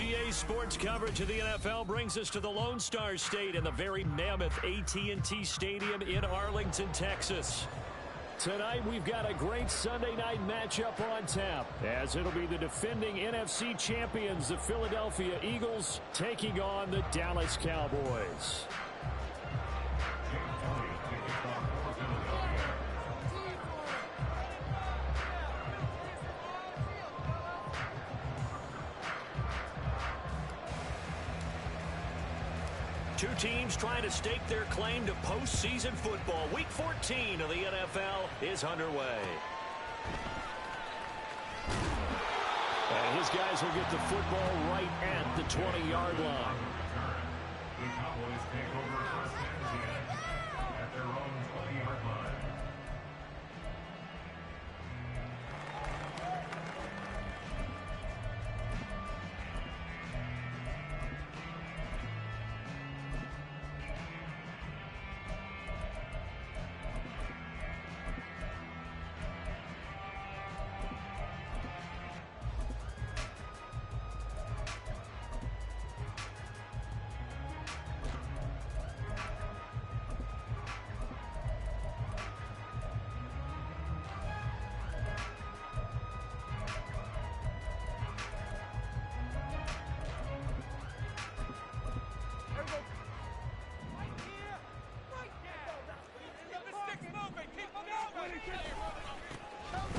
EA Sports coverage of the NFL brings us to the Lone Star State in the very mammoth AT&T Stadium in Arlington, Texas. Tonight, we've got a great Sunday night matchup on tap, as it'll be the defending NFC champions, the Philadelphia Eagles, taking on the Dallas Cowboys. Two teams trying to stake their claim to postseason football. Week 14 of the NFL is underway. And his guys will get the football right at the 20-yard line. The Cowboys take over first and 10 at their own 20-yard line.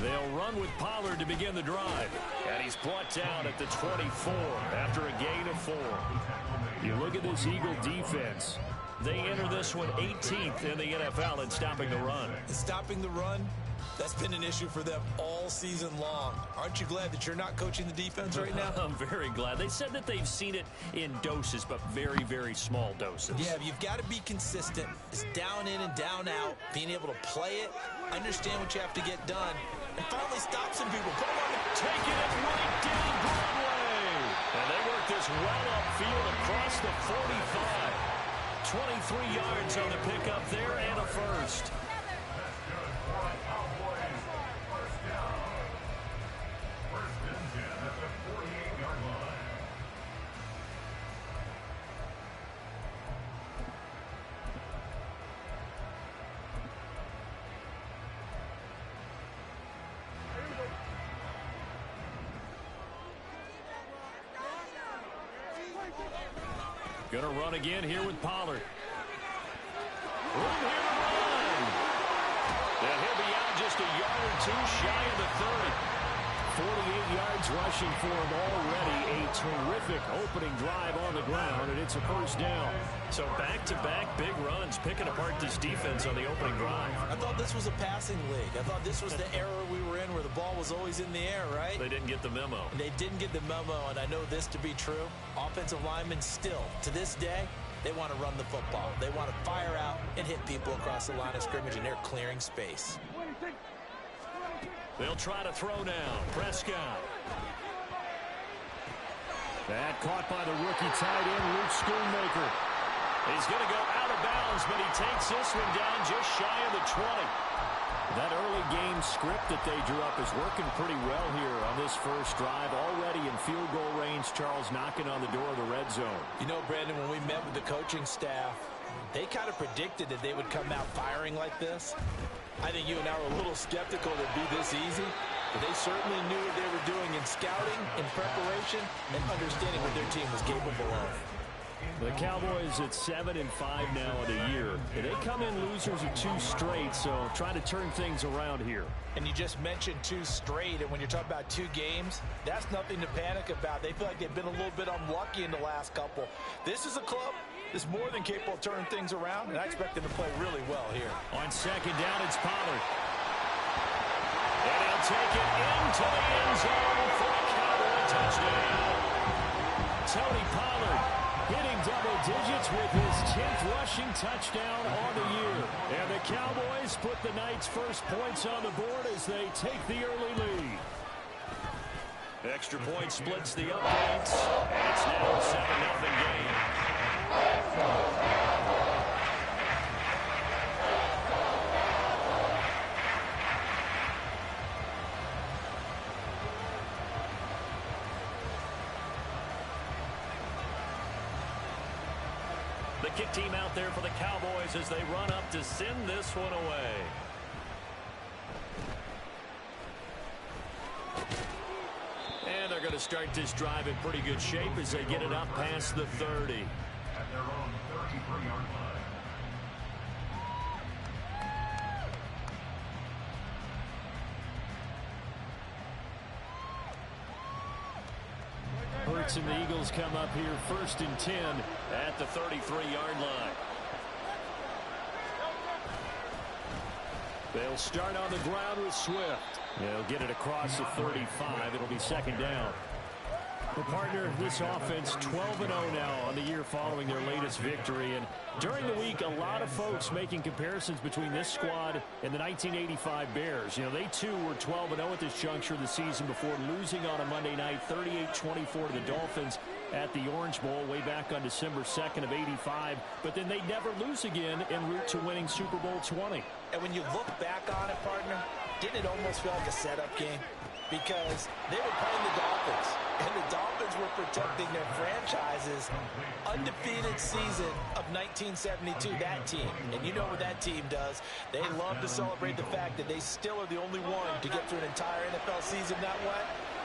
They'll run with Pollard to begin the drive. And he's brought down at the 24 after a gain of 4. You look at this Eagle defense. They enter this one 18th in the NFL in stopping the run. Stopping the run, that's been an issue for them all season long. Aren't you glad that you're not coaching the defense right now? I'm very glad. They said that they've seen it in doses, but very, very small doses. Yeah, you've got to be consistent. It's down in and down out, being able to play it, understand what you have to get done, and finally stop some people. Taking it right down Broadway. And they work this well upfield across the 45. 23 yards on the pickup there and a first. Going to run again here with Pollard. Room here to run. And he'll be out just a yard or two shy of the 30. 48 yards rushing for him already. A terrific opening drive on the ground, and it's a first down. So back-to-back big runs, picking apart this defense on the opening drive. I thought this was a passing league. I thought this was the era we were in where the ball was always in the air, right? They didn't get the memo. And they didn't get the memo, and I know this to be true. Offensive linemen still, to this day, they want to run the football. They want to fire out and hit people across the line of scrimmage, and they're clearing space. They'll try to throw now. Prescott. That caught by the rookie tight end, Luke Schoonmaker. He's going to go out of bounds, but he takes this one down just shy of the 20. That early game script that they drew up is working pretty well here on this first drive. Already in field goal range, Charles knocking on the door of the red zone. You know, Brandon, when we met with the coaching staff, they kind of predicted that they would come out firing like this. I think you and I were a little skeptical that it'd be this easy, but they certainly knew what they were doing in scouting, in preparation, and understanding what their team was capable of. The Cowboys at 7-5 now in a year. They come in losers of 2 straight, so trying to turn things around here. And you just mentioned 2 straight, and when you're talking about 2 games, that's nothing to panic about. They feel like they've been a little bit unlucky in the last couple. This is a club that's more than capable of turning things around, and I expect them to play really well here. On second down, it's Pollard. And he'll take it into the end zone for a Cowboy touchdown. Tony Pollard hitting double digits with his 10th rushing touchdown on the year. And the Cowboys put the night's first points on the board as they take the early lead. Extra point splits the updates, and it's now a 7-0 game. kick team out there for the Cowboys as they run up to send this one away. And they're going to start this drive in pretty good shape as they get it up past the 30. At their own 33-yard line. Hurts and the Eagles come up here 1st and 10 at the 33-yard line. They'll start on the ground with Swift. They'll get it across the 35. It'll be 2nd down. Well, partner, this offense 12-0 now on the year following their latest victory. And during the week, a lot of folks making comparisons between this squad and the 1985 Bears. You know, they too were 12-0 at this juncture of the season before losing on a Monday night 38-24 to the Dolphins at the Orange Bowl way back on December 2nd of 85. But then they never lose again en route to winning Super Bowl 20. And when you look back on it, partner, didn't it almost feel like a setup game? Because they were playing the Dolphins, and the Dolphins were protecting their franchise's undefeated season of 1972, that team. And you know what that team does. They love to celebrate the fact that they still are the only one to get through an entire NFL season that way.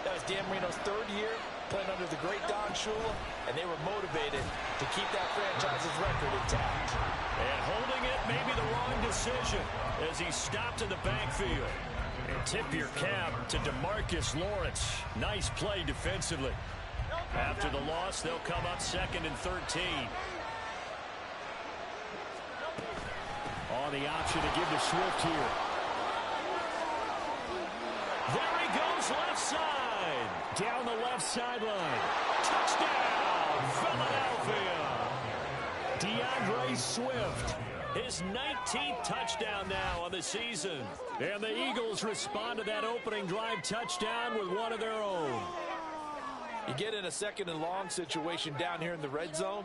That was Dan Marino's 3rd year, playing under the great Don Shula, and they were motivated to keep that franchise's record intact. And holding it may be the wrong decision as he stopped in the backfield. And tip your cap to DeMarcus Lawrence. Nice play defensively. After the loss, they'll come up 2nd and 13. On the option to give to Swift here. There he goes left side. Down the left sideline. Touchdown, Philadelphia. DeAndre Swift. His 19th touchdown now on the season. And the Eagles respond to that opening drive touchdown with one of their own. You get in a 2nd and long situation down here in the red zone.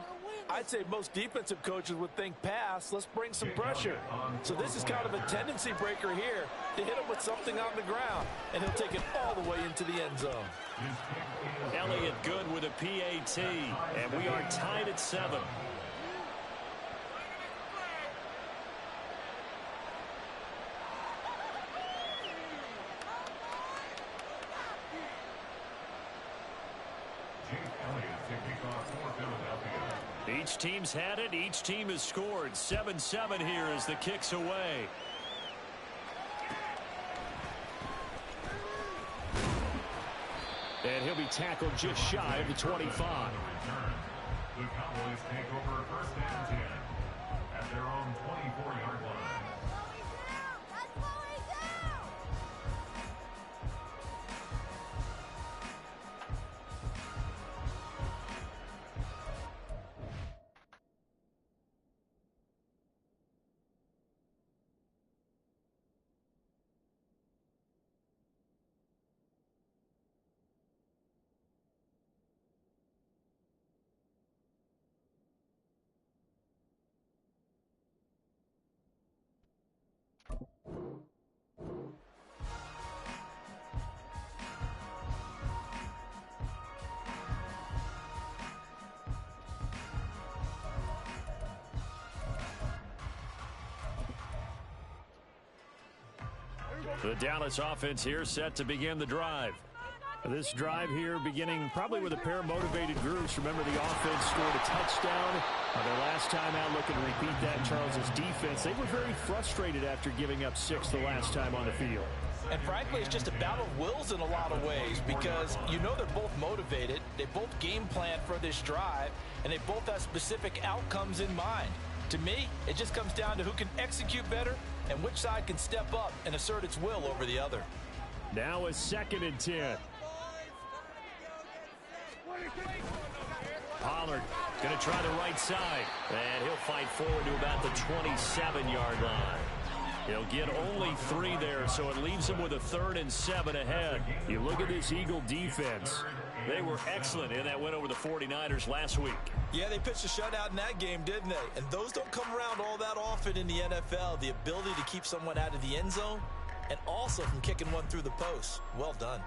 I'd say most defensive coaches would think pass. Let's bring some pressure. So this is kind of a tendency breaker here to hit him with something on the ground. And he'll take it all the way into the end zone. Elliott good with a PAT. And we are tied at 7. Each team's had it. Each team has scored. 7-7 here as the kick's away. And he'll be tackled just shy of the 25. The Cowboys take over 1st and 10 at their own 24-yard line. The Dallas offense here set to begin the drive. This drive here beginning probably with a pair of motivated groups. Remember, the offense scored a touchdown their last time out. Looking to repeat that. Charles's defense, they were very frustrated after giving up 6 the last time on the field. And frankly, it's just a battle of wills in a lot of ways because you know they're both motivated. They both game plan for this drive, and they both have specific outcomes in mind. To me, it just comes down to who can execute better and which side can step up and assert its will over the other. Now a 2nd and 10. Pollard going to try the right side. And he'll fight forward to about the 27-yard line. He'll get only 3 there, so it leaves him with a 3rd and 7 ahead. You look at this Eagle defense. They were excellent in that win over the 49ers last week. Yeah, they pitched a shutout in that game, didn't they? And those don't come around all that often in the NFL. The ability to keep someone out of the end zone and also from kicking one through the post. Well done.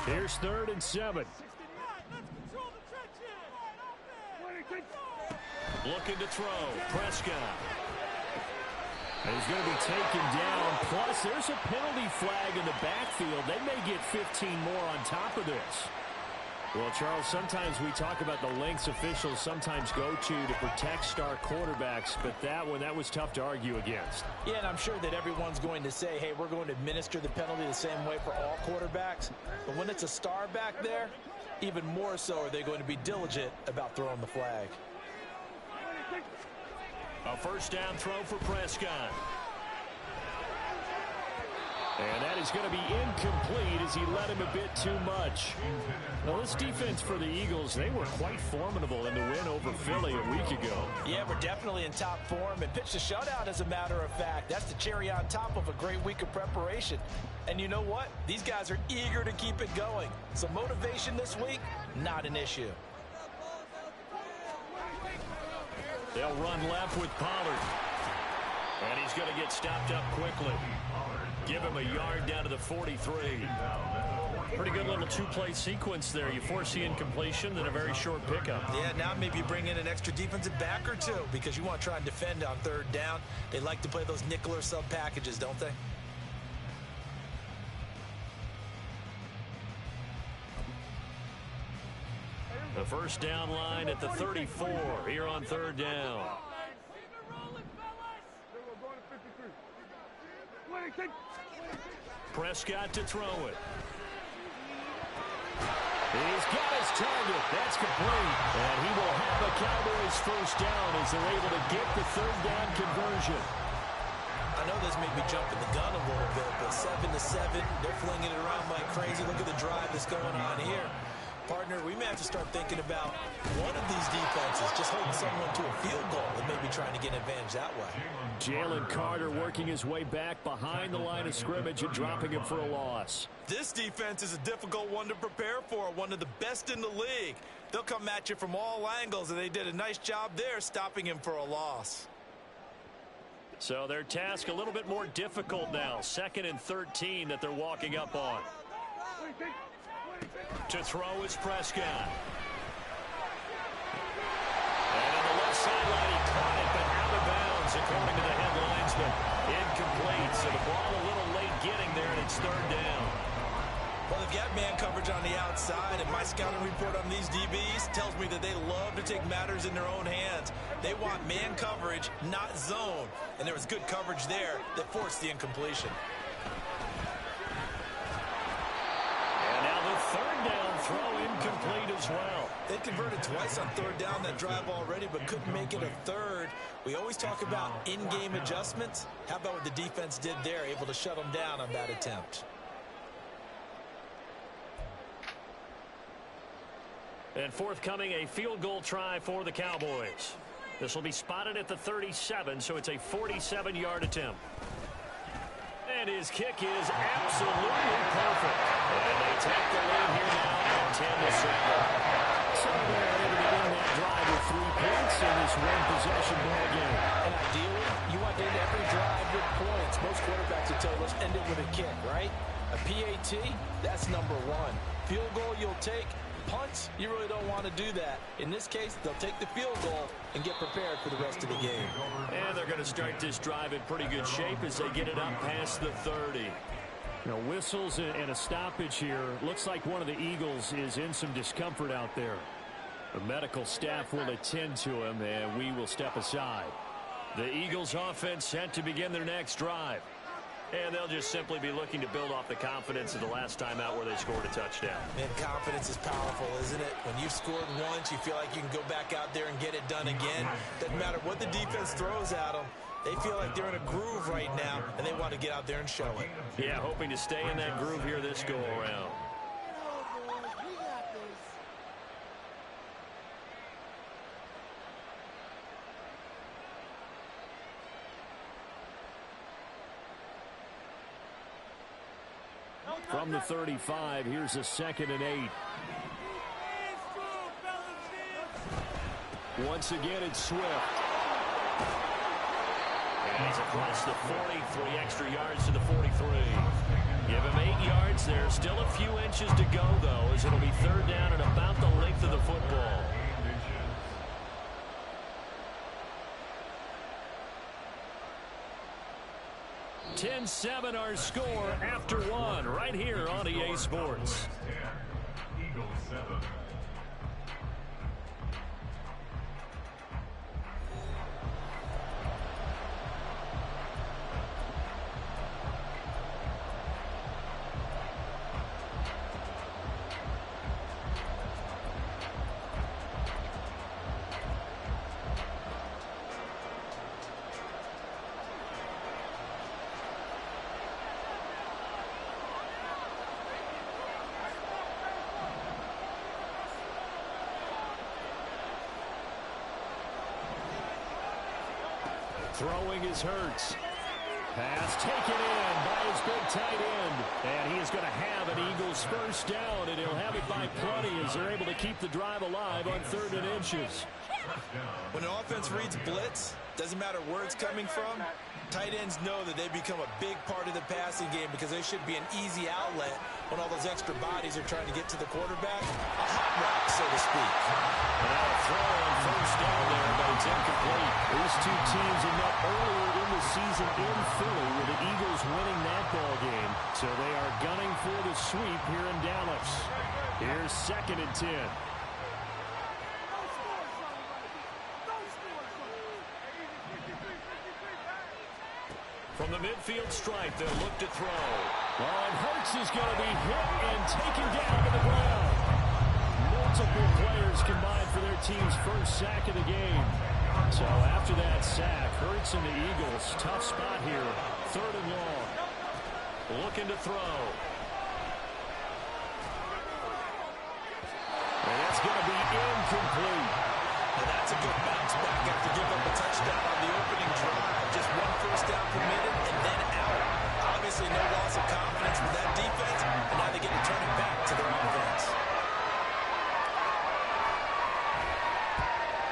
Here's 3rd and 7. Looking to throw. Prescott. And he's going to be taken down. Plus, there's a penalty flag in the backfield. They may get 15 more on top of this. Well, Charles, sometimes we talk about the lengths officials sometimes go to protect star quarterbacks, but that was tough to argue against. Yeah, and I'm sure that everyone's going to say, hey, we're going to administer the penalty the same way for all quarterbacks. But when it's a star back there, even more so are they going to be diligent about throwing the flag. A first down throw for Prescott. And that is going to be incomplete as he led him a bit too much. Well, this defense for the Eagles, they were quite formidable in the win over Philly a week ago. Yeah, we're definitely in top form and pitched a shutout, as a matter of fact. That's the cherry on top of a great week of preparation. And you know what? These guys are eager to keep it going. So motivation this week, not an issue. They'll run left with Pollard. And he's going to get stopped up quickly. Give him a yard down to the 43. Pretty good little two-play sequence there. You force the incompletion, then a very short pickup. Yeah, now maybe bring in an extra defensive back or two because you want to try and defend on third down. They like to play those nickel or sub packages, don't they? The first down line at the 34 here on third down. Prescott to throw it. He's got his target. That's complete. And he will have a Cowboys first down as they're able to get the third down conversion. I know this made me jump in the gun a little bit, but 7-7, they're flinging it around like crazy. Look at the drive that's going on here. Partner, we may have to start thinking about one of these defenses just holding someone to a field goal and maybe trying to get an advantage that way. Jalen Carter working his way back behind the line of scrimmage and dropping him for a loss. This defense is a difficult one to prepare for, one of the best in the league. They'll come at you from all angles, and they did a nice job there stopping him for a loss. So their task a little bit more difficult now. 2nd and 13 that they're walking up on. To throw is Prescott. And on the left sideline, he caught it, but out of bounds, according to the headlinesman. Incomplete, so the ball a little late getting there, and it's third down. Well, they've got man coverage on the outside, and my scouting report on these DBs tells me that they love to take matters in their own hands. They want man coverage, not zone. And there was good coverage there that forced the incompletion. Third down throw incomplete as well. They converted twice on third down that drive already, but couldn't make it a third. We always talk about in-game adjustments. How about what the defense did there, able to shut them down on that attempt? And forthcoming, a field goal try for the Cowboys. This will be spotted at the 37, so it's a 47-yard attempt. And his kick is absolutely perfect. And they take the lead here now at 10-7. So they're able to win that drive with 3 points in this one-possession ball game. And ideally, you want to end every drive with points. Most quarterbacks would tell you, let's end it with a kick, right? A PAT, that's number 1. Field goal you'll take. Punts, you really don't want to do that. In this case, they'll take the field goal and get prepared for the rest of the game. And they're going to start this drive in pretty good shape as they get it up past the 30. You know, whistles and a stoppage here. Looks like one of the Eagles is in some discomfort out there. The medical staff will attend to him, and we will step aside. The Eagles offense set to begin their next drive. And they'll just simply be looking to build off the confidence of the last time out where they scored a touchdown. Man, confidence is powerful, isn't it? When you've scored once, you feel like you can go back out there and get it done again. Doesn't matter what the defense throws at them. They feel like they're in a groove right now, and they want to get out there and show it. Yeah, hoping to stay in that groove here this go-around. From the 35, here's a 2nd and 8. Once again, it's Swift. And he's across the 40, 3 extra yards to the 43. Give him 8 yards there. Still a few inches to go, though, as it'll be third down and about the length of the football. 10-7 our score after one right here on EA Sports. Eagles 7. Throwing is Hurts. Pass taken in by his big tight end. And he is going to have an Eagles first down, and he'll have it by plenty as they're able to keep the drive alive on 3rd and inches. When an offense reads blitz, doesn't matter where it's coming from, tight ends know that they become a big part of the passing game because they should be an easy outlet when all those extra bodies are trying to get to the quarterback. A hot route, so to speak. Now a throw on first down there, but it's incomplete. These two teams have met earlier in the season in Philly with the Eagles winning that ball game. So they are gunning for the sweep here in Dallas. Here's 2nd and 10. From the midfield stripe, they'll look to throw. And Hurts is going to be hit and taken down to the ground. Multiple players combined for their team's first sack of the game. So after that sack, Hurts and the Eagles, tough spot here. 3rd and long. Looking to throw. And that's going to be incomplete. Now that's a good bounce back after giving up a touchdown on the opening drive. Just 1 first down permitted and then out. Obviously no loss of confidence with that defense, and now they get to turn it back to their offense.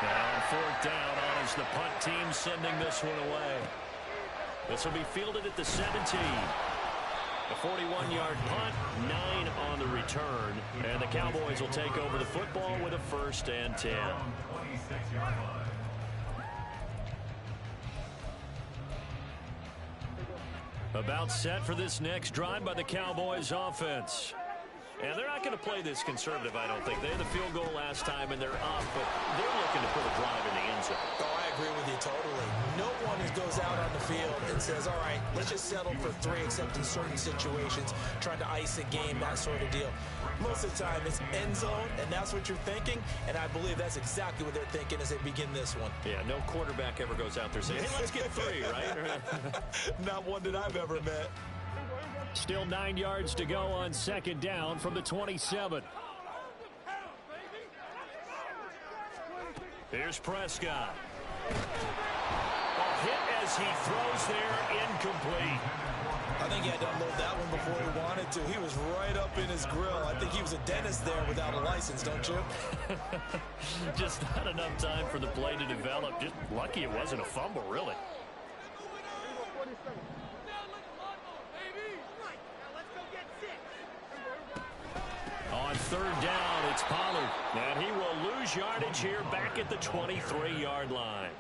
Now on 4th down, honors the punt team sending this one away. This will be fielded at the 17. A 41-yard punt, 9 on the return. And the Cowboys will take over the football with a 1st and 10. 26-yard line. About set for this next drive by the Cowboys offense. And they're not going to play this conservative, I don't think. They had the field goal last time, and they're up, but they're looking to put a drive in the end zone. Oh, I agree with you totally. No one goes out on the field and says, all right, let's just settle for 3, except in certain situations, trying to ice a game, that sort of deal. Most of the time, it's end zone, and that's what you're thinking, and I believe that's exactly what they're thinking as they begin this one. Yeah, no quarterback ever goes out there saying, hey, let's get 3, right? Not one that I've ever met. Still 9 yards to go on 2nd down from the 27. Here's Prescott. A hit as he throws there, incomplete. I think he had to unload that one before he wanted to. He was right up in his grill. I think he was a dentist there without a license, don't you? Just not enough time for the play to develop. Just lucky it wasn't a fumble, really. On 3rd down, it's Pollard. And he will lose yardage here back at the 23-yard line.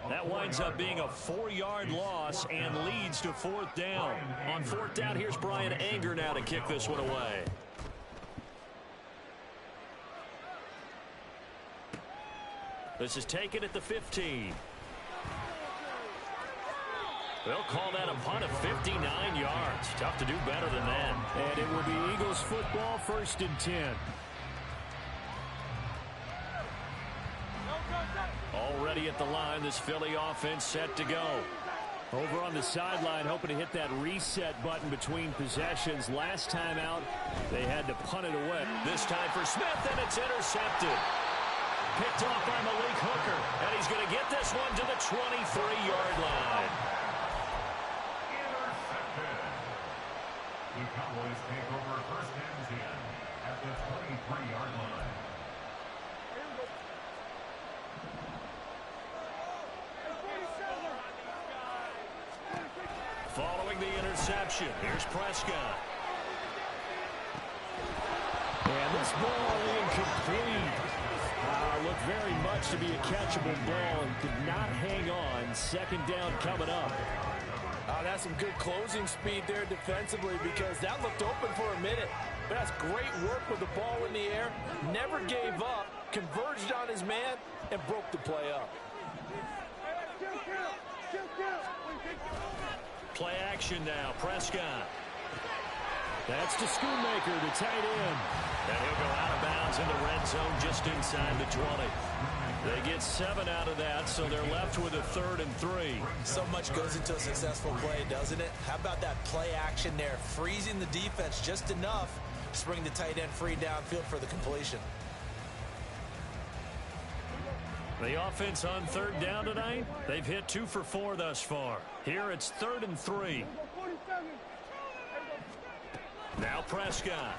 That winds up being a 4-yard loss and leads to 4th down. On 4th down, here's Brian Anger now to kick this one away. This is taken at the 15. They'll call that a punt of 59 yards. Tough to do better than that. And it will be Eagles football, 1st and 10. Already at the line, this Philly offense set to go. Over on the sideline, hoping to hit that reset button between possessions. Last time out, they had to punt it away. This time for Smith, and it's intercepted. Picked off by Malik Hooker, and he's going to get this one to the 23-yard line. The Cowboys take over 1st and 10 at the 23-yard line. Following the interception, here's Prescott. And this ball incomplete. Looked very much to be a catchable ball and could not hang on. 2nd down coming up. Oh, that's some good closing speed there defensively because that looked open for a minute. But that's great work with the ball in the air. Never gave up, converged on his man, and broke the play up. Play action now, Prescott. That's to Schoonmaker, the tight end. And he'll go out of bounds in the red zone just inside the 20. They get 7 out of that, so they're left with a 3rd and 3. So much goes into a successful play, doesn't it? How about that play action there, freezing the defense just enough to bring the tight end free downfield for the completion. The offense on 3rd down tonight, they've hit 2 for 4 thus far. Here it's 3rd and 3. Now Prescott.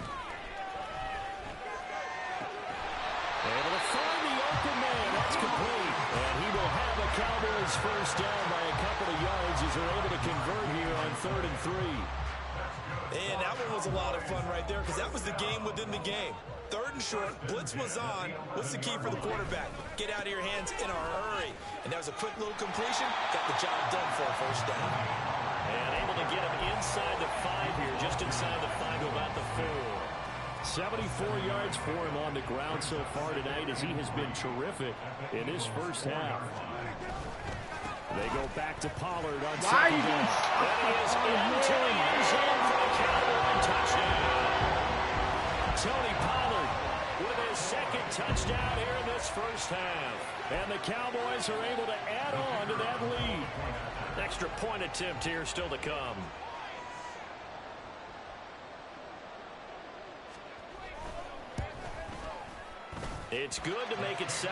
Able to find the open man. That's complete. And he will have a Cowboys first down by a couple of yards as they're able to convert here on 3rd and 3. And that one was a lot of fun right there because that was the game within the game. 3rd and short, blitz was on. What's the key for the quarterback? Get out of your hands in a hurry. And that was a quick little completion. Got the job done for a first down. And able to get him inside the 5 here, just inside the 5 to about the 4. 74 yards for him on the ground so far tonight as he has been terrific in his first half. They go back to Pollard on 2nd down. That is into the end zone for the Cowboy touchdown. Tony Pollard with his 2nd touchdown here in this first half. And the Cowboys are able to add on to that lead. Extra point attempt here still to come. It's good to make it 17-7.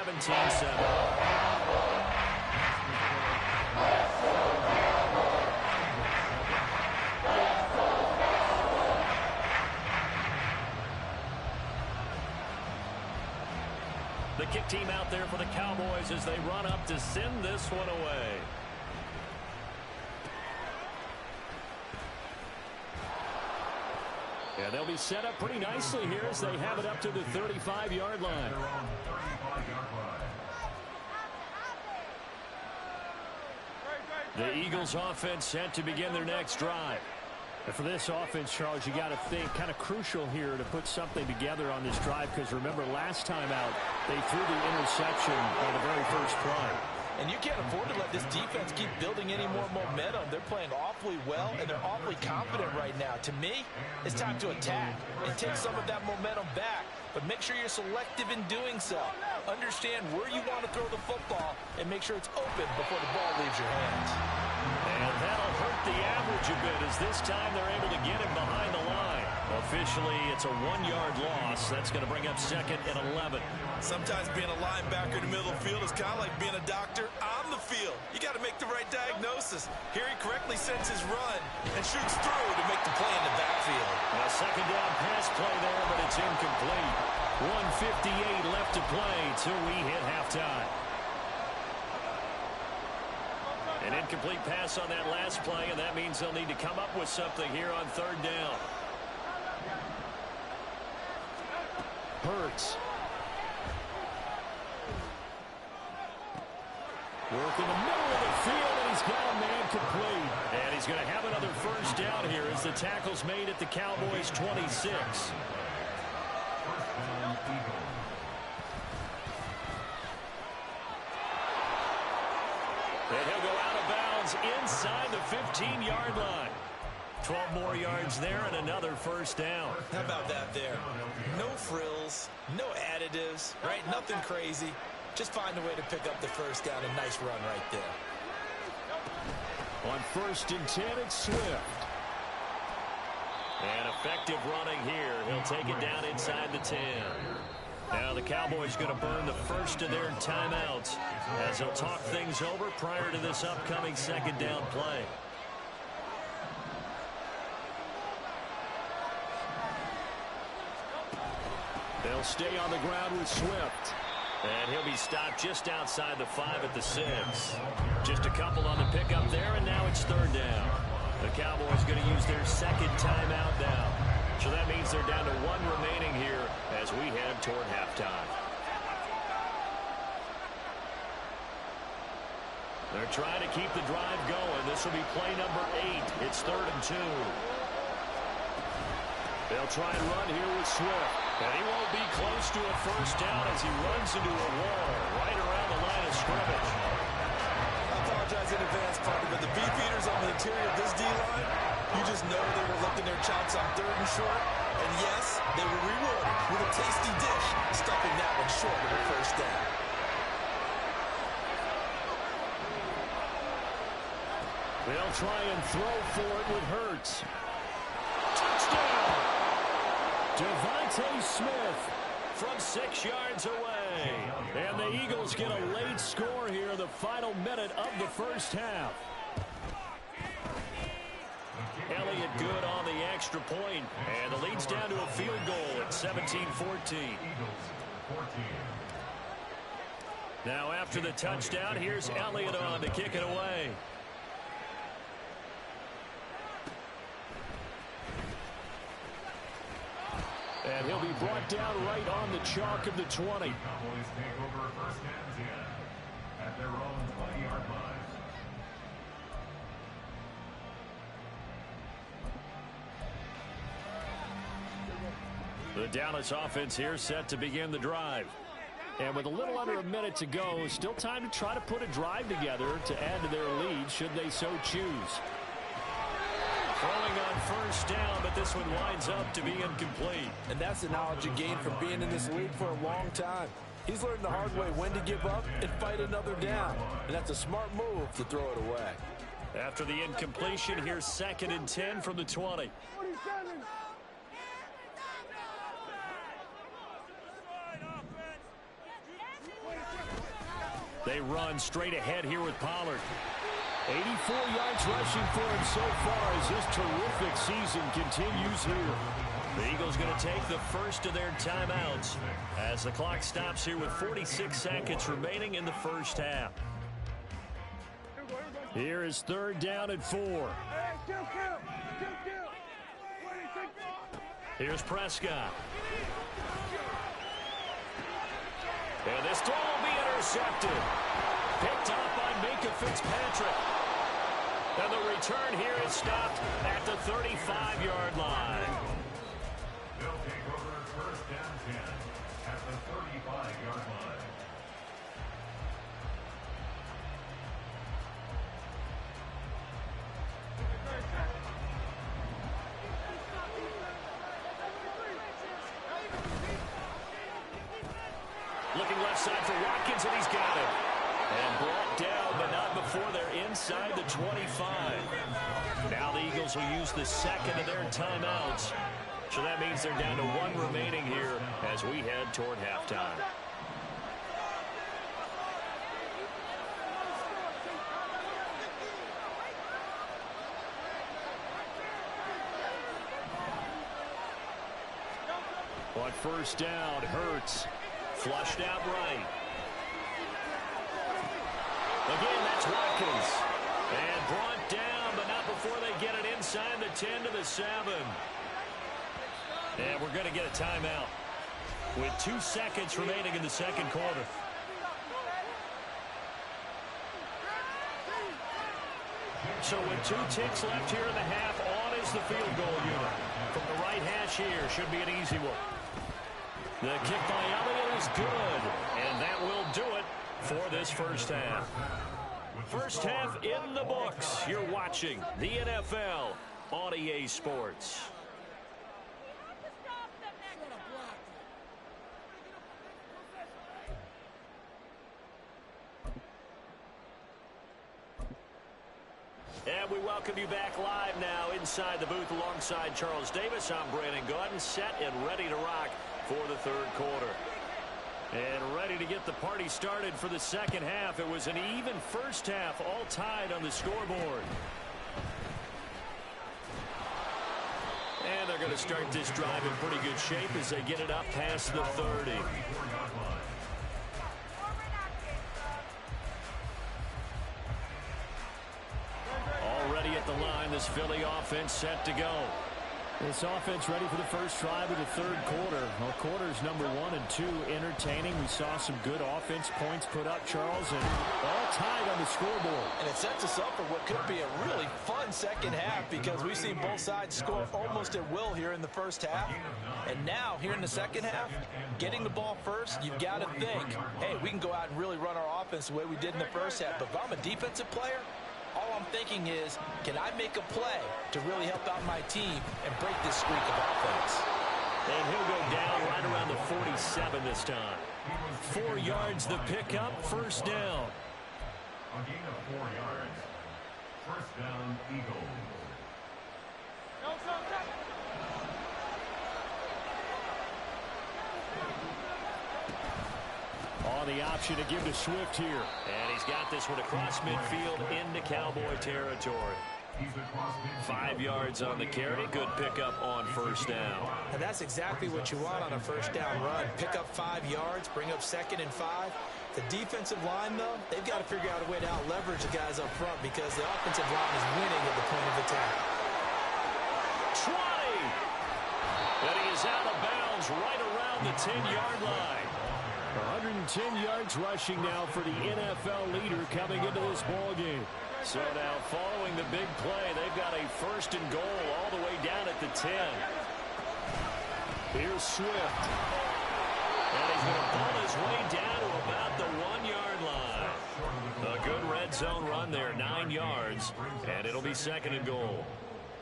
The kick team out there for the Cowboys as they run up to send this one away. Yeah, they'll be set up pretty nicely here as they have it up to the 35-yard line. The Eagles offense set to begin their next drive. And for this offense, Charles, you got to think kind of crucial here to put something together on this drive because remember last time out they threw the interception on the very first play. And you can't afford to let this defense keep building any more momentum. They're playing awfully well, and they're awfully confident right now. To me, it's time to attack and take some of that momentum back. But make sure you're selective in doing so. Understand where you want to throw the football and make sure it's open before the ball leaves your hands. And that'll hurt the average a bit as this time they're able to get him behind the line. Officially, it's a 1-yard loss. That's going to bring up 2nd and 11. Sometimes being a linebacker in the middle of the field is kind of like being a doctor on the field. You got to make the right diagnosis. Here he correctly sends his run and shoots through to make the play in the backfield. A 2nd down pass play there, but it's incomplete. 1:58 left to play till we hit halftime. An incomplete pass on that last play, and that means they'll need to come up with something here on 3rd down. Hurts. Work in the middle of the field, and he's got a man complete. And he's going to have another first down here as the tackle's made at the Cowboys' 26. And he'll go out of bounds inside the 15-yard line. 12 more yards there and another first down. How about that there? No frills, no additives, right? Nothing crazy. Just find a way to pick up the first down. A nice run right there. On 1st and 10, it's Swift. And effective running here. He'll take it down inside the 10. Now the Cowboys going to burn the first of their timeouts as they'll talk things over prior to this upcoming 2nd down play. They'll stay on the ground with Swift. And he'll be stopped just outside the 5 at the 6. Just a couple on the pickup there, and now it's 3rd down. The Cowboys going to use their 2nd timeout now. So that means they're down to 1 remaining here as we head toward halftime. They're trying to keep the drive going. This will be play number 8. It's 3rd and 2. They'll try and run here with Swift. And he won't be close to a first down as he runs into a wall right around the line of scrimmage. I apologize in advance, partner, but the beefeaters on the interior of this D-line, you just know they were licking their chops on 3rd and short. And yes, they were rewarded with a tasty dish, stuffing that one short of a first down. They'll try and throw for it with Hurts. Touchdown! Devontae Smith from 6 yards away. And the Eagles get a late score here in the final minute of the first half. Elliott good on the extra point, and the lead's down to a field goal at 17-14. Now after the touchdown, here's Elliott on to kick it away. And he'll be brought down right on the chalk of the 20. Cowboys take over first and 10 at their own 20-yard line. The Dallas offense here set to begin the drive. And with a little under a minute to go, still time to try to put a drive together to add to their lead should they so choose. Throwing on first down, but this one winds up to be incomplete. And that's the knowledge you gain from being in this league for a long time. He's learned the hard way when to give up and fight another down. And that's a smart move to throw it away. After the incompletion, here's 2nd and 10 from the 20. They run straight ahead here with Pollard. 84 yards rushing for him so far as this terrific season continues here. The Eagles going to take the first of their timeouts as the clock stops here with 46 seconds remaining in the first half. Here is 3rd down and 4. Here's Prescott. And this throw will be intercepted. Picked up by Minkah Fitzpatrick. And the return here is stopped at the 35-yard line. They'll take over first and 10 at the 35-yard line. Looking left side for Watkins, and he's got it. And brought down, but not before they're inside the 25. Now the Eagles will use the second of their timeouts. So that means they're down to 1 remaining here as we head toward halftime. On first down, Hurts. Flushed out right. Again, that's Watkins. And brought down, but not before they get it inside the 10 to the 7. And we're going to get a timeout with 2 seconds remaining in the second quarter. So with 2 ticks left here in the half, on is the field goal unit. From the right hash here, should be an easy one. The kick by Elliott is good, and that will do it for this first half. First half in the books. You're watching the NFL on EA Sports. And we welcome you back live now inside the booth alongside Charles Davis. I'm Brandon Gaudin, set and ready to rock for the third quarter. And ready to get the party started for the second half. It was an even first half, all tied on the scoreboard. And they're going to start this drive in pretty good shape as they get it up past the 30. Already at the line, this Philly offense set to go. This offense ready for the first drive of the third quarter. Well, quarters number 1 and 2 entertaining. We saw some good offense points put up, Charles, and all tied on the scoreboard. And it sets us up for what could be a really fun second half because we've seen both sides score almost at will here in the first half. And now, here in the second half, getting the ball first, you've got to think, hey, we can go out and really run our offense the way we did in the first half. But if I'm a defensive player, all I'm thinking is, can I make a play to really help out my team and break this streak of offense? And he'll go down right around the 47 this time. 4 yards the pickup, first down. A gain of 4 yards. First down, Eagles. On the option to give to Swift here. And he's got this one across midfield into Cowboy territory. 5 yards on the carry. Good pickup on first down. And that's exactly what you want on a first down run. Pick up 5 yards, bring up 2nd and 5. The defensive line, though, they've got to figure out a way to out-leverage the guys up front because the offensive line is winning at the point of attack. 20! And he is out of bounds right around the 10-yard line. 110 yards rushing now for the NFL leader coming into this ball game. So now following the big play, they've got a first and goal all the way down at the 10. Here's Swift. And he's going to pull his way down to about the 1-yard line. A good red zone run there, 9 yards, and it'll be second and goal.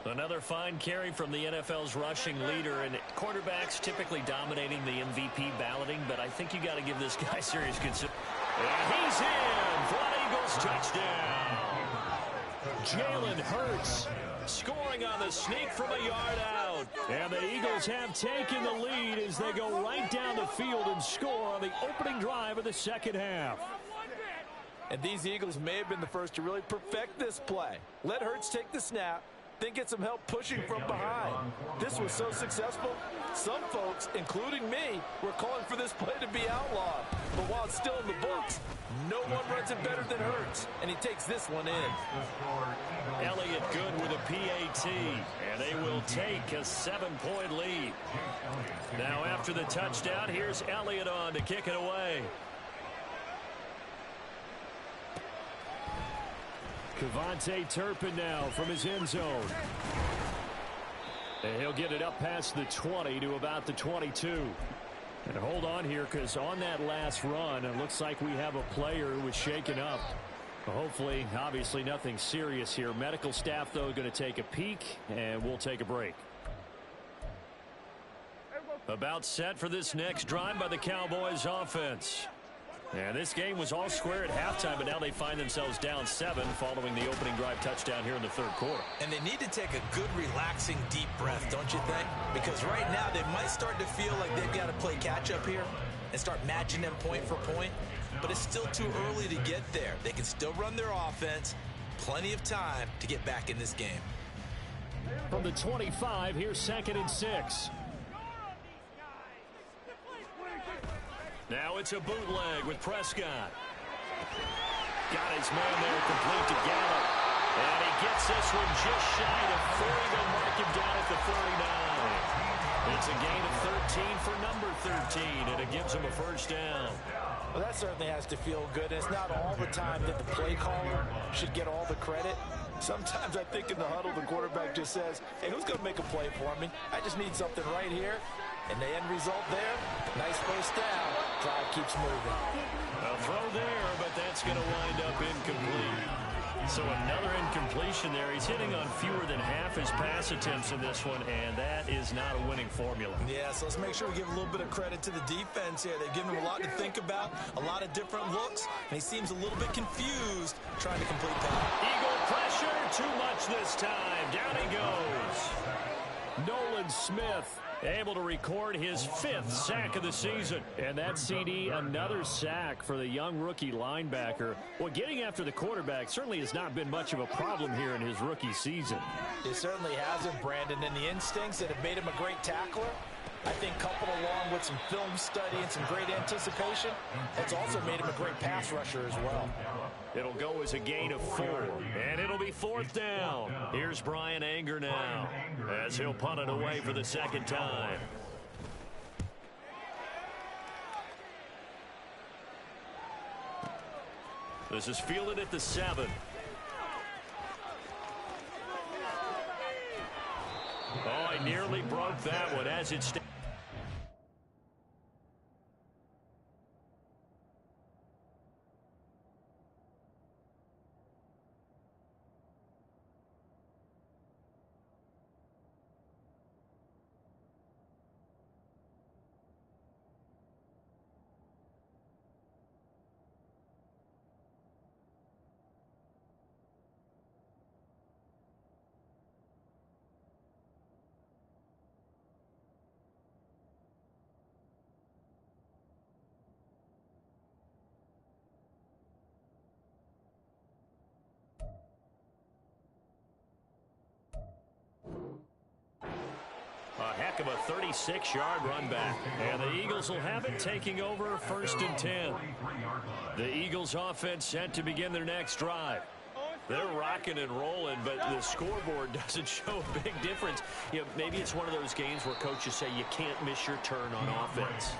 Another fine carry from the NFL's rushing leader, and quarterbacks typically dominating the MVP balloting, but I think you got to give this guy serious consideration. And he's in for an Eagles touchdown. Jalen Hurts scoring on the sneak from a yard out. And the Eagles have taken the lead as they go right down the field and score on the opening drive of the second half. And these Eagles may have been the first to really perfect this play. Let Hurts take the snap, then get some help pushing from behind. This was so successful, some folks, including me, were calling for this play to be outlawed. But while it's still in the books, no one runs it better than Hurts, and he takes this one in. Elliott good with a PAT, and they will take a 7-point lead. Now after the touchdown, here's Elliott on to kick it away. Kevontae Turpin now from his end zone. And he'll get it up past the 20 to about the 22. And hold on here, because on that last run, it looks like we have a player who was shaken up. Hopefully, obviously nothing serious here. Medical staff, though, going to take a peek, and we'll take a break. About set for this next drive by the Cowboys offense. And this game was all square at halftime, but now they find themselves down 7 following the opening drive touchdown here in the third quarter. And they need to take a good, relaxing, deep breath, don't you think? Because right now they might start to feel like they've got to play catch-up here and start matching them point for point. But it's still too early to get there. They can still run their offense. Plenty of time to get back in this game. From the 25, here's 2nd and 6. Now it's a bootleg with Prescott. Got his man there complete to Gallup. And he gets this one just shy of 40. They'll mark him down at the 39. It's a gain of 13 for number 13, and it gives him a first down. Well, that certainly has to feel good. It's not all the time that the play caller should get all the credit. Sometimes I think in the huddle, the quarterback just says, hey, who's going to make a play for me? I just need something right here. And the end result there, nice first down. Drive keeps moving. A throw there, but that's going to wind up incomplete. So another incompletion there. He's hitting on fewer than half his pass attempts in this one, and that is not a winning formula. Yeah, so let's make sure we give a little bit of credit to the defense here. They've given him a lot to think about, a lot of different looks, and he seems a little bit confused trying to complete that. Eagle pressure, too much this time. Down he goes. Nolan Smith able to record his 5th sack of the season. And that CD, another sack for the young rookie linebacker. Well, getting after the quarterback certainly has not been much of a problem here in his rookie season. It certainly hasn't, Brandon. And the instincts that have made him a great tackler, I think coupled along with some film study and some great anticipation, that's also made him a great pass rusher as well. It'll go as a gain of 4, and it'll be 4th down. Here's Brian Anger now, as he'll punt it away for the second time. This is fielded at the 7. Oh, I nearly broke that one as it stands. A heck of a 36-yard run back. And the Eagles will have it, taking over 1st and 10. The Eagles offense set to begin their next drive. They're rocking and rolling, but the scoreboard doesn't show a big difference. You know, maybe it's one of those games where coaches say you can't miss your turn on offense.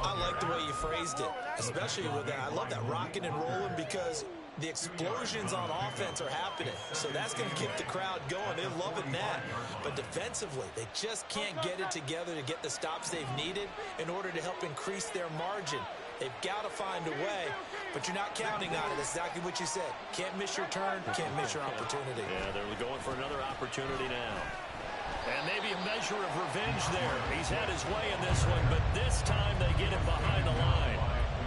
I like the way you phrased it, especially with that. I love that rocking and rolling because the explosions on offense are happening. So that's going to keep the crowd going. They're loving that. But defensively, they just can't get it together to get the stops they've needed in order to help increase their margin. They've got to find a way, but you're not counting on it. That's exactly what you said. Can't miss your turn, can't miss your opportunity. Yeah, they're going for another opportunity now. And maybe a measure of revenge there. He's had his way in this one, but this time they get him behind the line.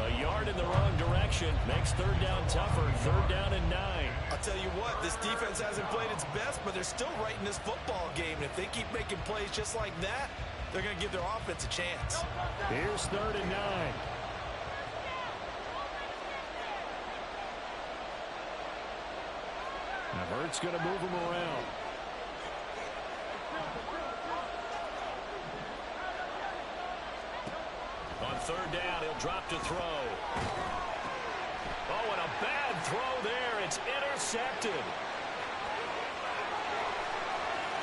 A yard in the wrong direction makes 3rd down tougher. 3rd down and 9. I'll tell you what, this defense hasn't played its best, but they're still right in this football game. And if they keep making plays just like that, they're going to give their offense a chance. Here's 3rd and 9. Now Hurts going to move him around. On 3rd down, he'll drop to throw. Oh, and a bad throw there. It's intercepted.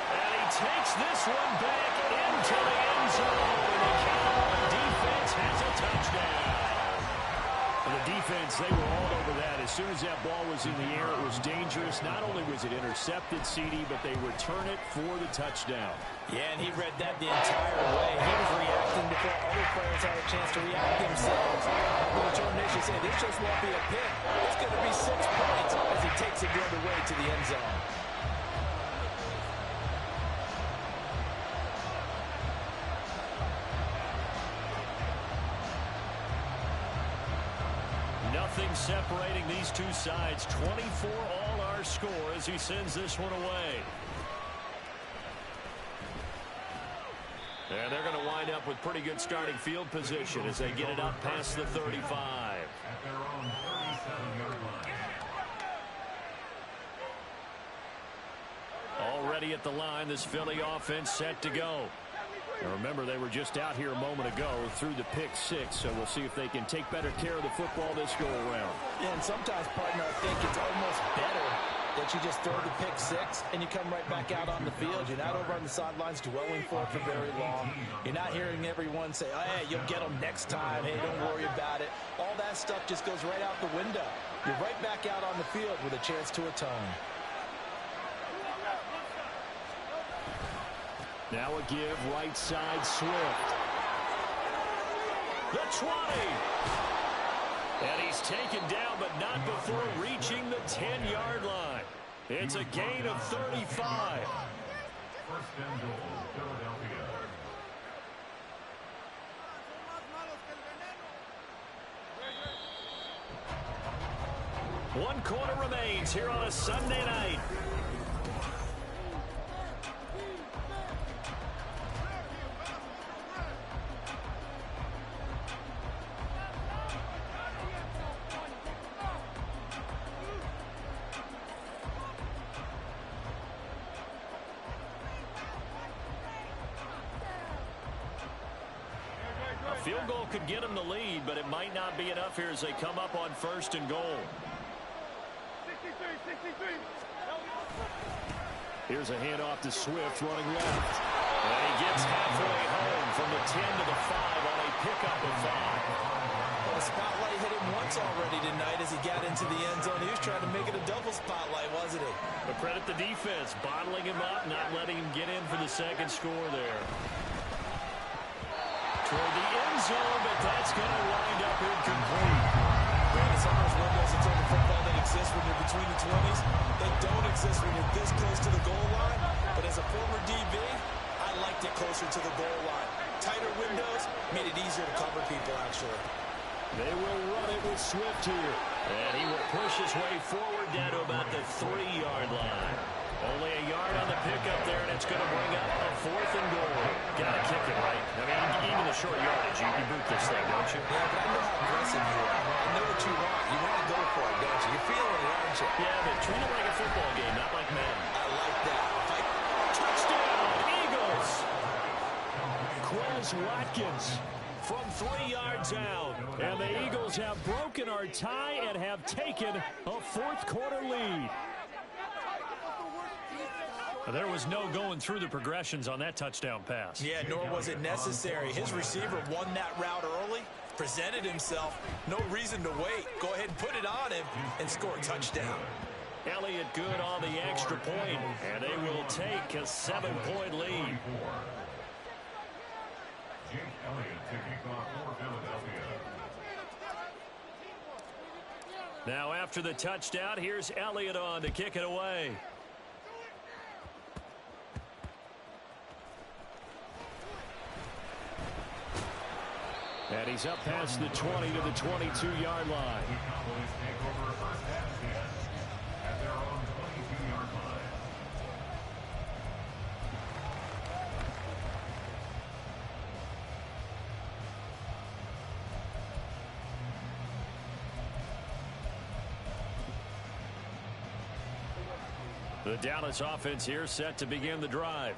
And he takes this one back into the end zone. And the Cowboy defense has a touchdown. And the defense, they were all over that. As soon as that ball was in the air, it was dangerous. Not only was it intercepted, CD, but they return it for the touchdown. Yeah, and he read that the entire way. He was reacting before other players had a chance to react themselves. The determination said this just won't be a pick. It's going to be 6 points as he takes it the other way to the end zone. Nothing separating these two sides. 24 all our score as he sends this one away. And they're going to wind up with pretty good starting field position as they get it up past the 35. At their own 37-yard line. Already at the line, this Philly offense set to go. Now remember, they were just out here a moment ago through the pick 6, so we'll see if they can take better care of the football this go-around. Yeah, and sometimes, partner, I think it's almost better that you just throw the pick 6 and you come right back out on the field. You're not over on the sidelines dwelling for it for very long. You're not hearing everyone say, oh, hey, you'll get them next time. Hey, don't worry about it. All that stuff just goes right out the window. You're right back out on the field with a chance to atone. Now a give, right side, Swift. The 20. And he's taken down, but not before reaching the 10-yard line. It's a gain of 35. First and goal, Philadelphia. One quarter remains here on a Sunday night. field goal could get them the lead, but it might not be enough here as they come up on 1st and goal. 63. Here's a handoff to Swift running left. And he gets halfway home from the 10 to the 5 on a pickup of 5. Well, the spotlight hit him once already tonight as he got into the end zone. He was trying to make it a double spotlight, wasn't he? But credit the defense, bottling him up, not letting him get in for the second score there. Toward the end zone, but that's going to wind up incomplete. Brandon Summers windows into the football that exists when you're between the 20s. They don't exist when you're this close to the goal line. But as a former DB, I liked it closer to the goal line. Tighter windows made it easier to cover people, actually. They will run it with Swift here. And he will push his way forward down to about the 3-yard line. Only a yard on the pickup there, and it's going to bring up a 4th and goal. Got to kick it, right? I mean, even the short yardage, you boot this thing, don't you? Yeah, but I know how aggressive you are. I know what you want. You want to go for it, don't you? You're feeling it, aren't you? Yeah, but treat it like a football game, not like Madden. I like that. Touchdown, Eagles! Quez Watkins from 3 yards out. And the Eagles have broken our tie and have taken a 4th quarter lead. There was no going through the progressions on that touchdown pass. Yeah, nor was it necessary. His receiver won that route early, presented himself. No reason to wait. Go ahead and put it on him and score a touchdown. Elliott good on the extra point, and they will take a 7-point lead. Jake Elliott to kick off for Philadelphia. Now after the touchdown, here's Elliott on to kick it away. And he's up past the 20 to the 22-yard line. The Cowboys take over first half at their own 22-yard line. The Dallas offense here set to begin the drive.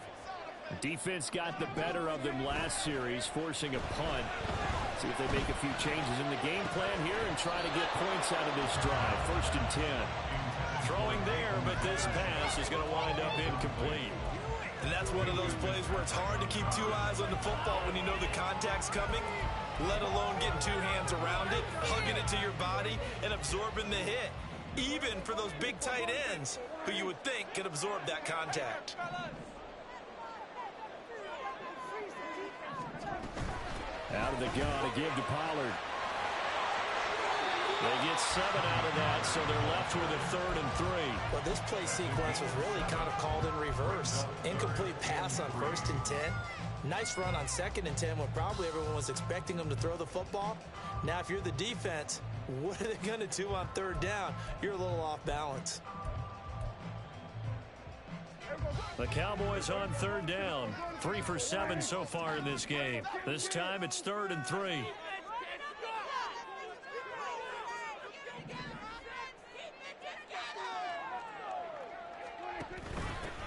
Defense got the better of them last series, forcing a punt. See if they make a few changes in the game plan here and try to get points out of this drive. 1st and 10. Throwing there, but this pass is going to wind up incomplete. And that's one of those plays where it's hard to keep 2 eyes on the football when you know the contact's coming, let alone getting 2 hands around it, hugging it to your body, and absorbing the hit. Even for those big tight ends who you would think could absorb that contact. Out of the gun, a give to Pollard. They get 7 out of that, so they're left with a 3rd and 3. Well, this play sequence was really kind of called in reverse. Incomplete pass on 1st and 10. Nice run on 2nd and 10 when probably everyone was expecting them to throw the football. Now, if you're the defense, what are they going to do on 3rd down? You're a little off balance. The Cowboys on 3rd down. 3 for 7 so far in this game. This time it's 3rd and 3.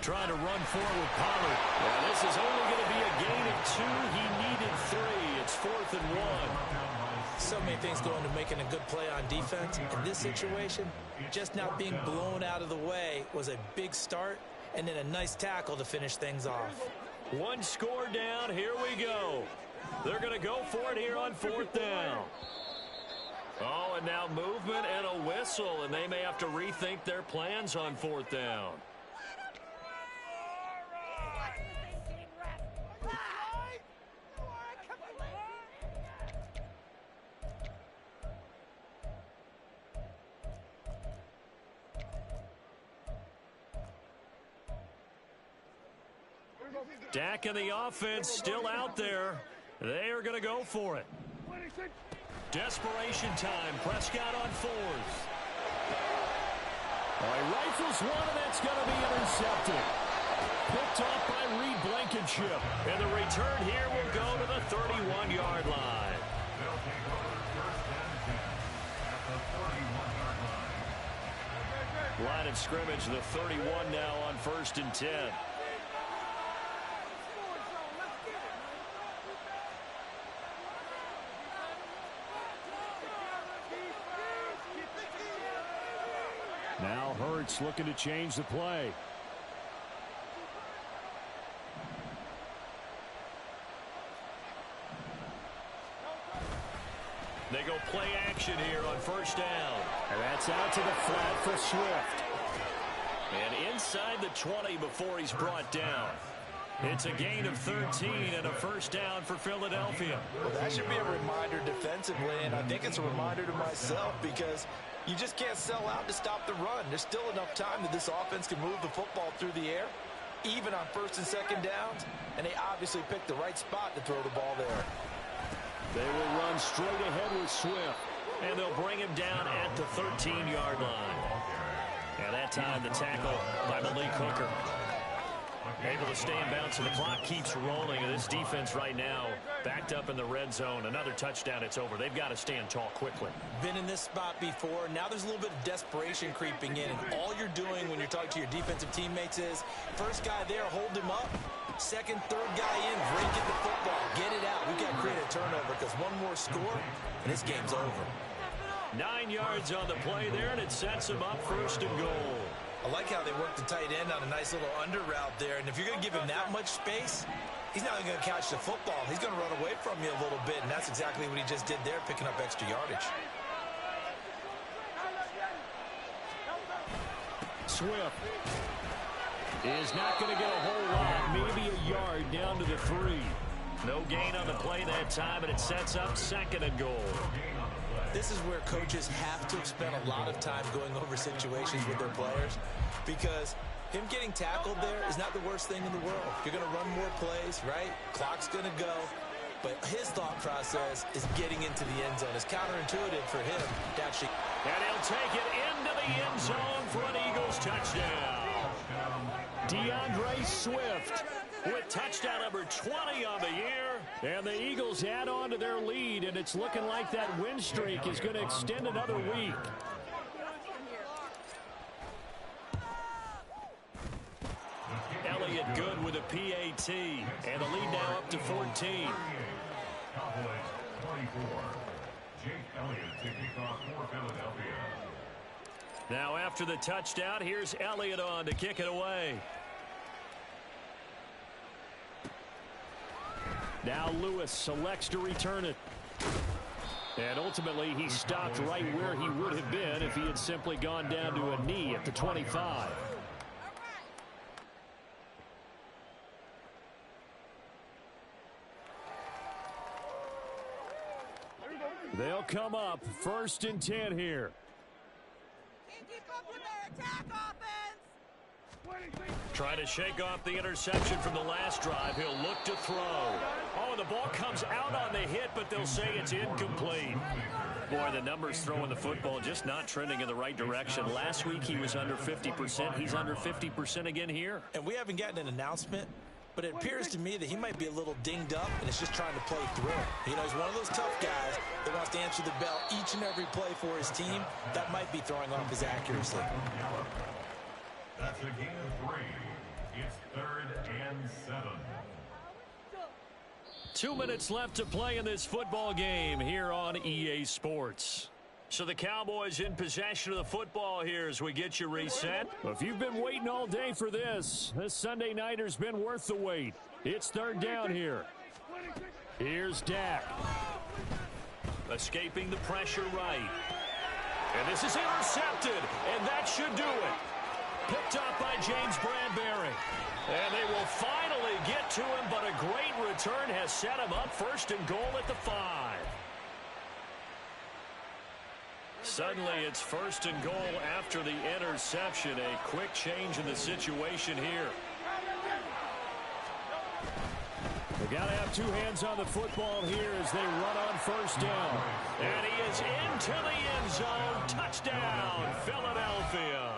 Trying to run forward with Pollard. Well, this is only going to be a gain of 2. He needed 3. It's 4th and 1. So many things go into making a good play on defense. In this situation, just not being blown out of the way was a big start, and then a nice tackle to finish things off. 1 score down. Here we go. They're going to go for it here on 4th down. Oh, and now movement and a whistle, and they may have to rethink their plans on 4th down. Dak and the offense still out there. They are going to go for it. Desperation time. Prescott on 4th. He rifles one, and that's going to be intercepted. Picked off by Reed Blankenship. And the return here will go to the 31-yard line. They'll take over first and 10 at the 31-yard line. Line of scrimmage, the 31 now on 1st and 10. Hurts looking to change the play. They go play action here on first down. And that's out to the flat for Swift. And inside the 20 before he's brought down. It's a gain of 13 and a first down for Philadelphia. Well, that should be a reminder defensively, and I think it's a reminder to myself because you just can't sell out to stop the run. There's still enough time that this offense can move the football through the air, even on first and second downs, and they obviously picked the right spot to throw the ball there. They will run straight ahead with Swift, and they'll bring him down at the 13-yard line. And that time the tackle by Malik Hooker. Able to stay in bounds, and the clock keeps rolling. And this defense right now backed up in the red zone. Another touchdown, it's over. They've got to stand tall quickly. Been in this spot before. Now there's a little bit of desperation creeping in. And all you're doing when you're talking to your defensive teammates is, first guy there, hold him up. Second, third guy in, break it the football. Get it out. We've got to create a turnover because one more score, and this game's over. 9 yards on the play there, and it sets him up first and goal. I like how they work the tight end on a nice little under route there. And if you're going to give him that much space, he's not going to catch the football. He's going to run away from you a little bit, and that's exactly what he just did there, picking up extra yardage. Swift is not going to get a whole lot, maybe a yard down to the 3. No gain on the play that time, and it sets up second and goal. This is where coaches have to spend a lot of time going over situations with their players because him getting tackled there is not the worst thing in the world. You're going to run more plays, right? Clock's going to go. But his thought process is getting into the end zone. It's counterintuitive for him to actually. And he'll take it into the end zone for an Eagles touchdown. DeAndre Swift with touchdown number 20 on the year. And the Eagles add on to their lead, and it's looking like that win streak is going to extend another week. Elliott good with a PAT, and the lead now up to 14. Cowboys 24. Jake Elliott to kick off for Philadelphia. Now after the touchdown, here's Elliott on to kick it away. Now Lewis selects to return it. And ultimately, he stopped right where he would have been if he had simply gone down to a knee at the 25. They'll come up first and 10 here. Can't keep up with their attack offense. Trying to shake off the interception from the last drive. He'll look to throw. Oh, and the ball comes out on the hit, but they'll say it's incomplete. Boy, the numbers throwing the football just not trending in the right direction. Last week he was under 50%. He's under 50% again here. And we haven't gotten an announcement, but it appears to me that he might be a little dinged up and is just trying to play through. You know, he's one of those tough guys that wants to answer the bell each and every play for his team. That might be throwing off his accuracy. That's a gain of 3. It's 3rd and 7. 2 minutes left to play in this football game here on EA Sports. So the Cowboys in possession of the football here as we get you reset. If you've been waiting all day for this Sunday nighter's been worth the wait. It's 3rd down here. Here's Dak. Escaping the pressure right. And this is intercepted, and that should do it. Picked up by James Bradbury. And they will finally get to him, but a great return has set him up first and goal at the 5. Suddenly it's first and goal after the interception. A quick change in the situation here. They got to have 2 hands on the football here as they run on first down. And he is into the end zone. Touchdown, Philadelphia.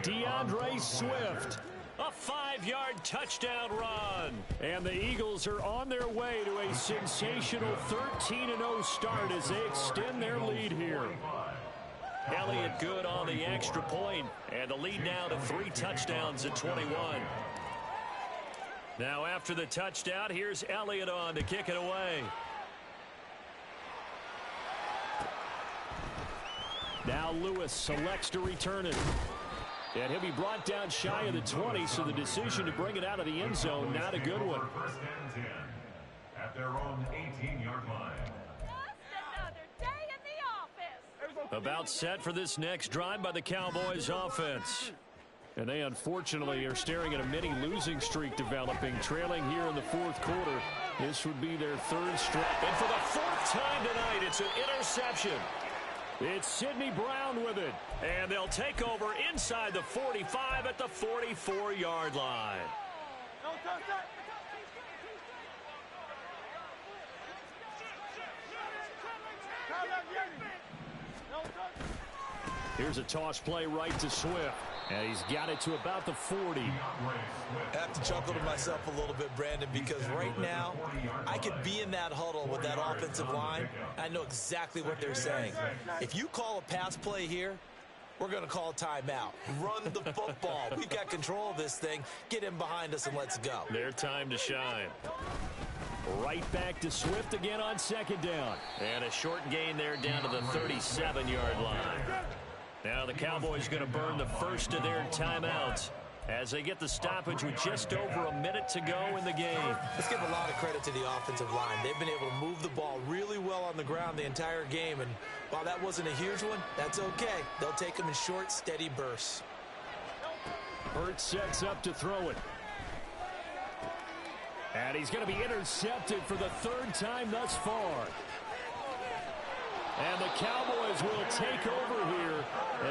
DeAndre Swift. A 5-yard touchdown run. And the Eagles are on their way to a sensational 13-0 start as they extend their lead here. Elliott good on the extra point, and the lead now to 3 touchdowns at 21. Now after the touchdown, here's Elliott on to kick it away. Now Lewis selects to return it. And he'll be brought down shy of the 20, so the decision to bring it out of the end zone, not a good one. First and 10 at their own 18-yard line. About set for this next drive by the Cowboys offense. And they unfortunately are staring at a mini losing streak developing, trailing here in the fourth quarter. This would be their third straight. And for the fourth time tonight, it's an interception. It's Sidney Brown with it. And they'll take over inside the 45 at the 44-yard line. Here's a toss play right to Swift. And he's got it to about the 40. I have to chuckle to myself a little bit, Brandon, because right now I could be in that huddle with that offensive line. I know exactly what they're saying. If you call a pass play here, we're going to call a timeout. Run the football. We've got control of this thing. Get in behind us and let's go. Their time to shine. Right back to Swift again on second down. And a short gain there down to the 37-yard line. Now the Cowboys going to burn the first of their timeouts as they get the stoppage with just over a minute to go in the game. Let's give a lot of credit to the offensive line. They've been able to move the ball really well on the ground the entire game. And while that wasn't a huge one, that's okay. They'll take them in short, steady bursts. Hurts sets up to throw it. And he's going to be intercepted for the third time thus far. And the Cowboys will take over here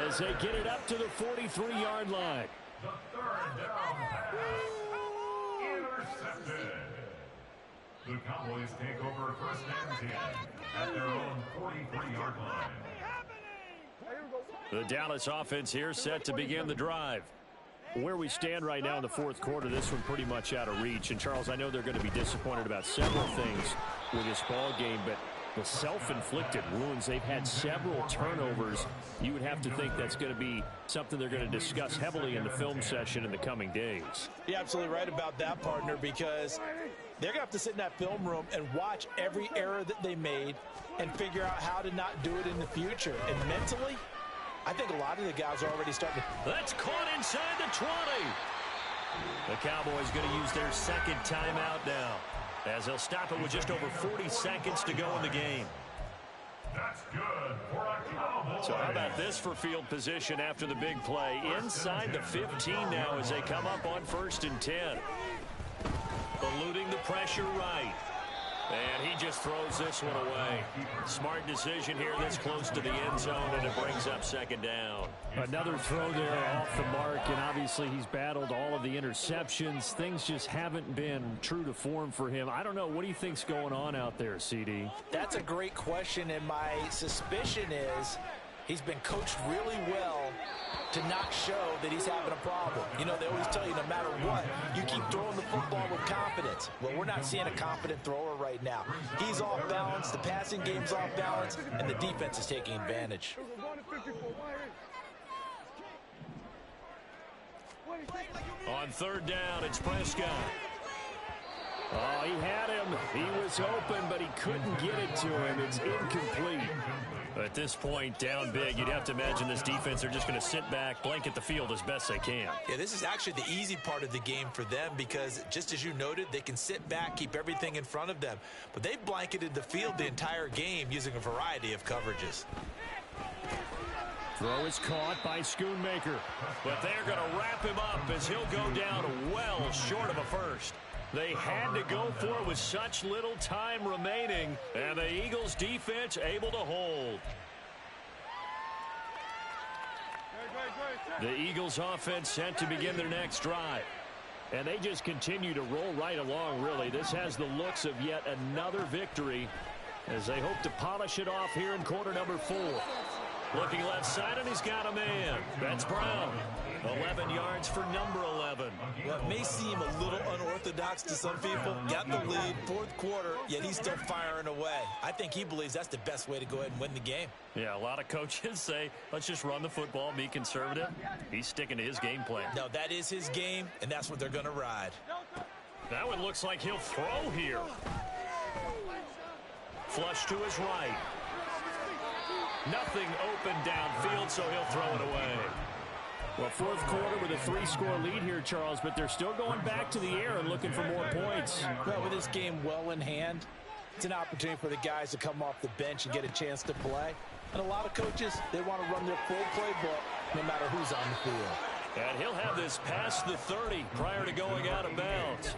as they get it up to the 43-yard line. The third down pass. Intercepted. The Cowboys take over first and 10 at their own 43-yard line. The Dallas offense here set to begin the drive. Where we stand right now in the fourth quarter, this one pretty much out of reach. And, Charles, I know they're going to be disappointed about several things with this ball game, but the self-inflicted wounds, they've had several turnovers. You would have to think that's going to be something they're going to discuss heavily in the film session in the coming days. You're absolutely right about that, partner, because they're going to have to sit in that film room and watch every error that they made and figure out how to not do it in the future. And mentally, I think a lot of the guys are already starting to... That's caught inside the 20. The Cowboys going to use their second timeout now, as they'll stop it with just over 40 seconds to go in the game. That's good for a Cowboy. So how about this for field position after the big play? Inside the 15 now as they come up on first and 10. Eluding the pressure right. And he just throws this one away. Smart decision here this close to the end zone, and it brings up second down. Another throw there off the mark, and obviously he's battled all of the interceptions. Things just haven't been true to form for him. I don't know. What do you think's going on out there, CD? That's a great question, and my suspicion is he's been coached really well to not show that he's having a problem. You know, they always tell you no matter what, you keep throwing the football with confidence. Well, we're not seeing a confident thrower right now. He's off balance, the passing game's off balance, and the defense is taking advantage. On third down, it's Prescott. Oh, he had him. He was open, but he couldn't get it to him. It's incomplete. At this point, down big, you'd have to imagine this defense are just going to sit back, blanket the field as best they can. Yeah, this is actually the easy part of the game for them because, just as you noted, they can sit back, keep everything in front of them. But they've blanketed the field the entire game using a variety of coverages. Throw is caught by Schoonmaker. But they're going to wrap him up as he'll go down well short of a first. They had to go for it with such little time remaining, and the Eagles defense able to hold. The Eagles offense set to begin their next drive. And they just continue to roll right along, really. This has the looks of yet another victory as they hope to polish it off here in quarter number 4. Looking left side, and he's got a man. That's Brown. 11 yards for number 11. Well, it may seem a little unorthodox to some people. Got the lead, fourth quarter, yet he's still firing away. I think he believes that's the best way to go ahead and win the game. Yeah, a lot of coaches say, let's just run the football, be conservative. He's sticking to his game plan. No, that is his game, and that's what they're going to ride. That one looks like he'll throw here. Flush to his right. Nothing open downfield, so he'll throw it away. Well, fourth quarter with a 3-score lead here, Charles, but they're still going back to the air and looking for more points. Well, with this game well in hand, it's an opportunity for the guys to come off the bench and get a chance to play. And a lot of coaches, they want to run their full playbook no matter who's on the field. And he'll have this past the 30 prior to going out of bounds.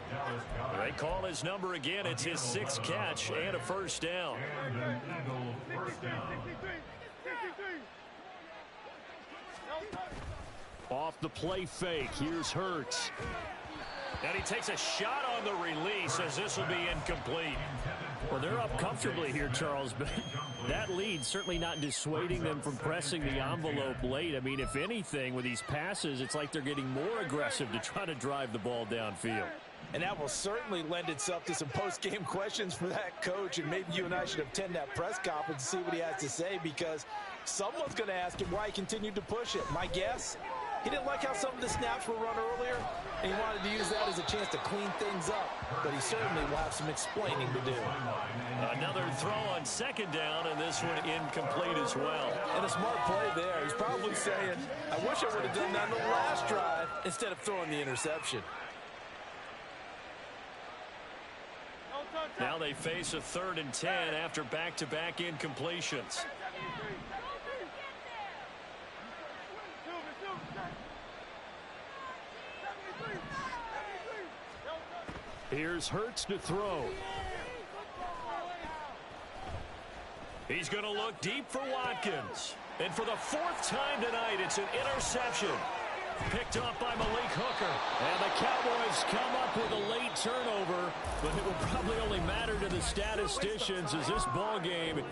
They call his number again. It's his 6th catch and a first down. Off the play fake, here's Hurts. And he takes a shot on the release as this will be incomplete. Well, they're up comfortably here, Charles, but that lead certainly not dissuading them from pressing the envelope late. I mean, if anything, with these passes, it's like they're getting more aggressive to try to drive the ball downfield. And that will certainly lend itself to some post-game questions for that coach, and maybe you and I should attend that press conference and see what he has to say, because someone's going to ask him why he continued to push it. My guess, he didn't like how some of the snaps were run earlier, and he wanted to use that as a chance to clean things up. But he certainly will have some explaining to do. Another throw on 2nd down, and this one incomplete as well. And a smart play there. He's probably saying, I wish I would have done that in the last drive instead of throwing the interception. Now they face a 3rd and 10 after back-to-back incompletions. Here's Hurts to throw. He's going to look deep for Watkins. And for the 4th time tonight, it's an interception. Picked up by Malik Hooker. And the Cowboys come up with a late turnover, but it will probably only matter to the statisticians as this ball game